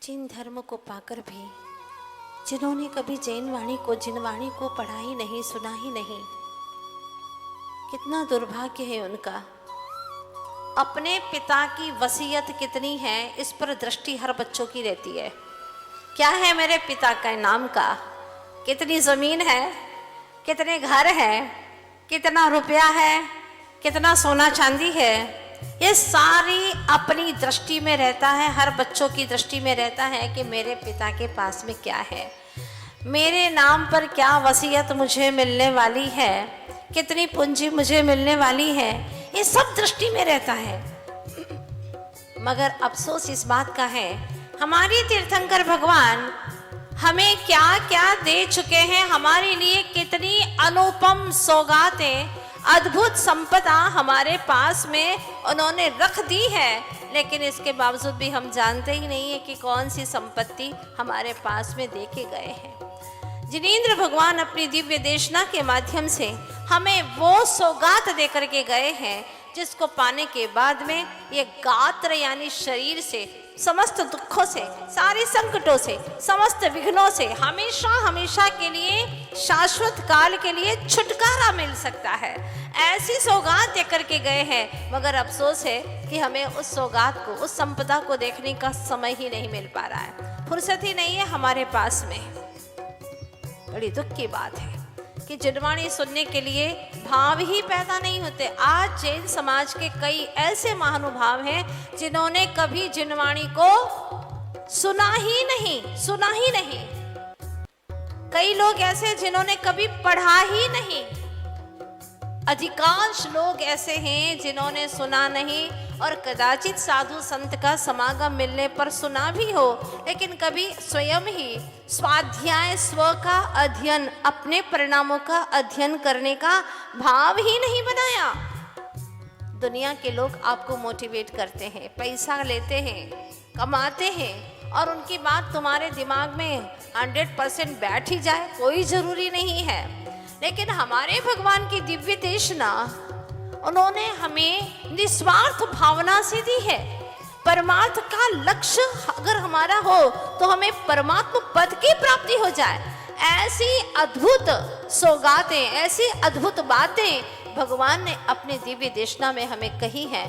जिन धर्म को पाकर भी जिन्होंने कभी जैन वाणी को जिनवाणी को पढ़ा ही नहीं, सुना ही नहीं, कितना दुर्भाग्य है उनका। अपने पिता की वसीयत कितनी है इस पर दृष्टि हर बच्चों की रहती है। क्या है मेरे पिता का नाम का, कितनी जमीन है, कितने घर हैं, कितना रुपया है, कितना सोना चांदी है, ये सारी अपनी दृष्टि में रहता है। हर बच्चों की दृष्टि में रहता है कि मेरे पिता के पास में क्या है, मेरे नाम पर क्या वसीयत मुझे मिलने वाली है, कितनी पूंजी मुझे मिलने वाली है, ये सब दृष्टि में रहता है। मगर अफसोस इस बात का है, हमारी तीर्थंकर भगवान हमें क्या क्या दे चुके हैं, हमारे लिए कितनी अनुपम सौगातें, अद्भुत संपदा हमारे पास में उन्होंने रख दी है, लेकिन इसके बावजूद भी हम जानते ही नहीं है कि कौन सी संपत्ति हमारे पास में दे के गए हैं। जिनेंद्र भगवान अपनी दिव्य देशना के माध्यम से हमें वो सौगात दे करके गए हैं जिसको पाने के बाद में ये गात्र यानी शरीर से, समस्त दुखों से, सारे संकटों से, समस्त विघ्नों से हमेशा हमेशा के लिए, शाश्वत काल के लिए छुटकारा मिल सकता है। ऐसी सौगात दे करके गए हैं, मगर अफसोस है कि हमें उस सौगात को, उस संपदा को देखने का समय ही नहीं मिल पा रहा है, फुर्सत ही नहीं है हमारे पास में। बड़ी दुख की बात है कि जिनवाणी सुनने के लिए भाव ही पैदा नहीं होते। आज जैन समाज के कई ऐसे महानुभाव हैं जिन्होंने कभी जिनवाणी को सुना ही नहीं। कई लोग ऐसे जिन्होंने कभी पढ़ा ही नहीं। अधिकांश लोग ऐसे हैं जिन्होंने सुना नहीं और कदाचित साधु संत का समागम मिलने पर सुना भी हो, लेकिन कभी स्वयं ही स्वाध्याय, स्व का अध्ययन, अपने परिणामों का अध्ययन करने का भाव ही नहीं बनाया। दुनिया के लोग आपको मोटिवेट करते हैं, पैसा लेते हैं, कमाते हैं और उनकी बात तुम्हारे दिमाग में 100% बैठ ही जाए, कोई जरूरी नहीं है। लेकिन हमारे भगवान की दिव्य देशना उन्होंने हमें निस्वार्थ भावना से दी है। परमार्थ का लक्ष्य अगर हमारा हो तो हमें परमात्मा पद की प्राप्ति हो जाए। ऐसी अद्भुत सौगातें, ऐसी अद्भुत बातें भगवान ने अपने दिव्य देशना में हमें कही हैं।